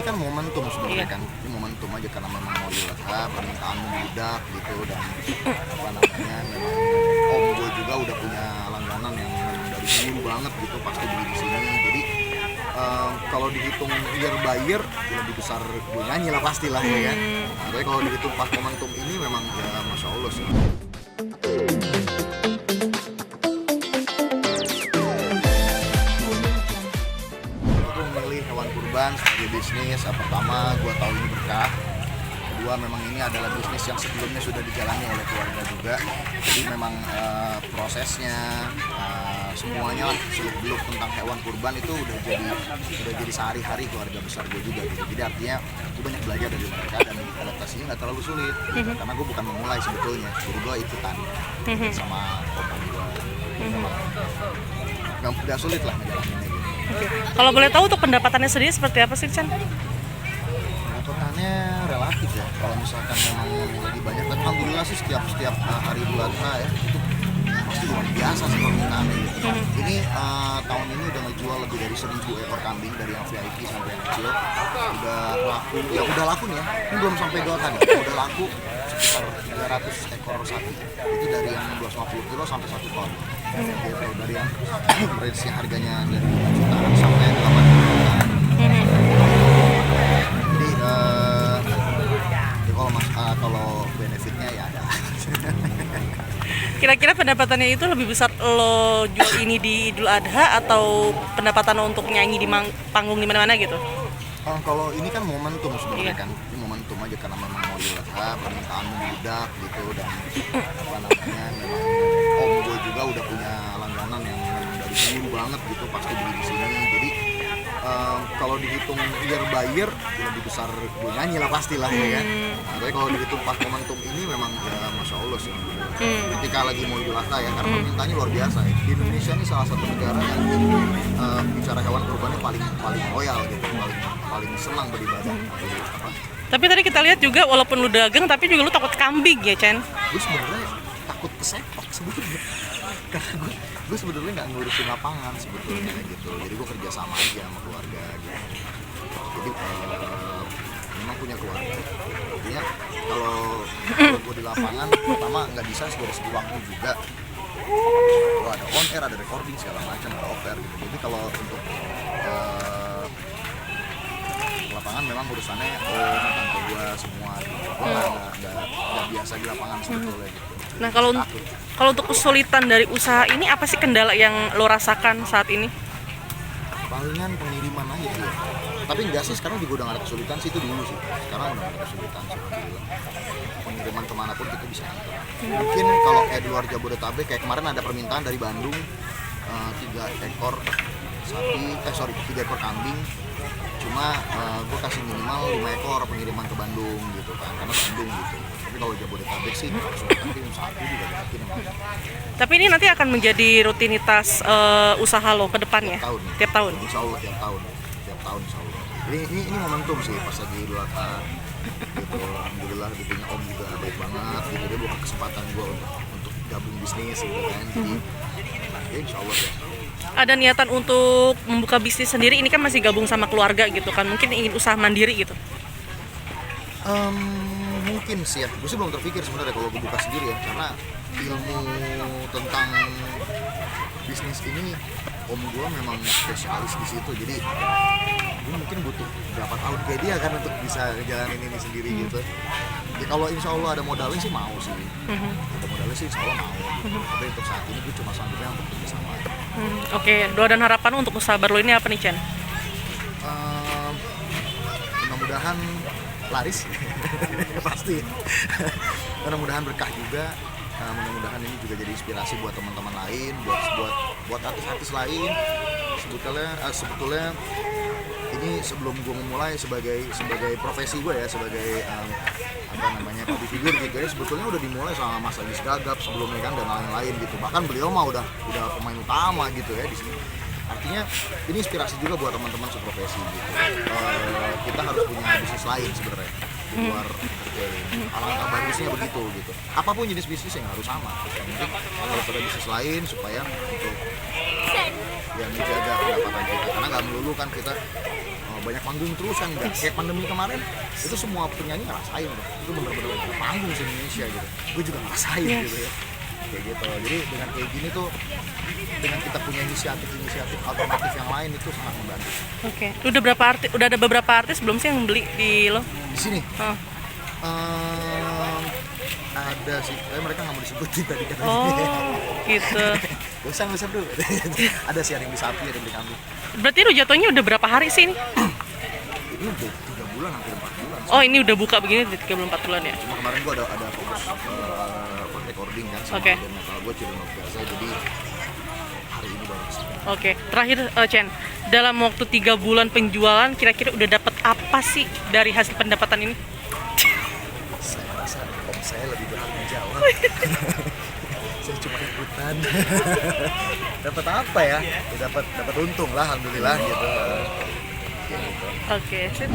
kan momentum sebenarnya Iya. kan, ini momentum aja karena memang mau Idul Adha, permintaan membludak gitu dan apa namanya, memang om gue juga udah punya langganan yang memang dari dulu banget gitu pasti beli di sini. Jadi kalau dihitung year by year ya lebih besar gue nyanyi lah pastilah ya kan. Nah, tapi kalau dihitung pas momentum ini memang ya masya Allah sih. Aku memilih hewan kurban sebagai bisnis. Pertama, gue tahu ini berkah. Kedua, memang ini adalah bisnis yang sebelumnya sudah dijalani oleh keluarga juga. Jadi memang prosesnya semuanya seluk-beluk tentang hewan kurban itu udah jadi sehari-hari keluarga besar gue juga gitu. Jadi artinya gue banyak belajar dari mereka dan adaptasinya nggak terlalu sulit gitu. Karena gue bukan memulai sebetulnya, jadi gue ikutan sama om gue. Nggak sulit lah ngejalaninnya gitu. Oke. Kalau boleh tahu untuk pendapatannya sendiri seperti apa sih, Chan? Pendapatannya relatif ya. Kalau misalkan memang lagi banyak, dan alhamdulillah sih setiap hari Idul Adha ya itu pasti luar biasa sih permintaannya gitu. Ini tahun ini udah ngejual lebih dari 1.000 ekor kambing dari yang VIP sampai yang kecil. Udah laku, ya udah laku nih ya. Ini belum sampai dotan ya. Udah laku sekitar 300 ekor sapi. Itu dari yang 250 kilo sampai 1 ton. Gitu, dari yang range harganya dari jutaan sampai 8 jutaan. Jadi kalau benefitnya ya ada. Kira-kira pendapatannya itu lebih besar lo jual ini di Idul Adha atau pendapatan lo untuk nyanyi di panggung di mana-mana gitu? Kalau ini kan momentum sebenarnya Iya. kan, ini momentum aja karena memang mau Idul Adha, permintaan membludak gitu dan apa namanya, memang om gue juga udah punya langganan yang memang dari dulu banget gitu pasti beli di sini. Jadi kalau dihitung year by year ya lebih besar gue nyanyi lah pastilah ya kan. Nah, tapi kalau dihitung pas momentum ini memang ya masya Allah sih. Ketika lagi mau Idul Adha ya, karena permintaannya luar biasa ya. Di Indonesia ini salah satu negara yang bicara hewan kurbannya paling loyal gitu, paling senang beribadah. Jadi, apa? Tapi tadi kita lihat juga walaupun lu dagang tapi juga lu takut kambing ya, Chen? Gue sebenarnya takut kesepak sebetulnya. Karena gue sebenarnya nggak ngurusin lapangan sebetulnya gitu. Jadi gue kerja sama aja sama keluarga gitu. Jadi memang punya keluarga. Artinya kalau gue di lapangan pertama nggak bisa dari segi waktu juga. On air, ada recording segala macam, ada off air gitu. Jadi kalau untuk lapangan memang urusannya tante gue semua gitu. Gue nggak biasa di lapangan sebetulnya gitu. Nah, kalau untuk kesulitan dari usaha ini apa sih kendala yang lo rasakan saat ini? Palingan pengiriman aja sih ya. Tapi enggak sih, sekarang juga udah gak ada kesulitan sih, itu dulu sih. Sekarang udah gak ada kesulitan sih, alhamdulillah. Pengiriman kemanapun kita bisa antar. Mungkin kalau kayak di luar Jabodetabek, kayak kemarin ada permintaan dari Bandung 3 ekor sapi, 3 ekor kambing. Cuma gue kasih minimal 5 ekor pengiriman ke Bandung gitu kan, karena Bandung gitu. Tapi kalau Jabodetabek sih kesulitan sih 1 juga kita kirim. Tapi ini nanti akan menjadi rutinitas usaha lo ke depannya? Tiap tahun? Insya Allah tiap tahun insya Allah. Ini momentum sih pas lagi Idul Adha gitu. Alhamdulillah dipunya om juga baik banget gitu, dia buka kesempatan gue untuk gabung bisnis gitu kan. Jadi ya insya Allah ya. Ada niatan untuk membuka bisnis sendiri, ini kan masih gabung sama keluarga gitu kan, mungkin ingin usaha mandiri gitu? Mungkin sih ya, gue sih belum terpikir sebenarnya kalau gue buka sendiri ya, karena ilmu tentang bisnis ini om gue memang spesialis di situ. Jadi gue mungkin butuh berapa tahun kayak dia kan untuk bisa ngejalanin ini sendiri gitu. Ya kalau insya Allah ada modalnya sih mau sih, ada modalnya sih insya Allah mau gitu. Tapi untuk saat ini gue cuma sanggupnya untuk bekerjasama aja. Oke, doa dan harapan untuk usaha baru ini apa nih, Chen? Mudah-mudahan laris pasti. Mudah-mudahan berkah juga. Mudah-mudahan ini juga jadi inspirasi buat teman-teman lain, buat artis-artis lain. Sebetulnya ini sebelum gue memulai sebagai profesi gue ya, sebagai public figure gitu ya, sebetulnya udah dimulai sama Mas Agis Gagap sebelumnya kan, dan lain-lain gitu. Bahkan beliau mah udah pemain utama gitu ya di sini. Artinya ini inspirasi juga buat teman-teman seprofesi gitu. Kita harus punya bisnis lain sebenarnya di luar entertain. Alangkah bagusnya begitu gitu. Apapun jenis bisnis yang harus sama. Yang penting harus ada bisnis lain supaya untuk yang menjaga pendapatan kita. Karena nggak melulu kan kita banyak panggung terus kan, nggak kayak pandemi kemarin itu semua penyanyi ngerasain tuh. Itu bener-bener banyak panggung di Indonesia gitu, gue juga ngerasain gitu ya kayak gitu. Jadi dengan kayak gini tuh, dengan kita punya inisiatif alternatif yang lain itu sangat membantu. Oke. Udah ada beberapa artis belum sih yang beli di lo? Di sini Oh. ada sih, tapi mereka nggak mau disebutin tadi katanya. Oh, gitu. Gak usah dulu. Ada sih, ada yang di sapi, ada yang di kambing. Berarti lu jatuhnya udah berapa hari sih ini? Ini udah 3 bulan, hampir 4 bulan sih. Oh, ini udah buka begini di 3-4 bulan ya? Cuma kemarin gua ada fokus recording kan sama Oke. band metal gua Children of Gaza, jadi hari ini baru sih. Oke, terakhir Chen, dalam waktu 3 bulan penjualan kira-kira udah dapat apa sih dari hasil pendapatan ini? Saya rasa om saya lebih berhak menjawab. Saya cuma ikutan. Dapat apa ya? Dapat untung lah, alhamdulillah gitu. Kayak gitu. Oke, sip.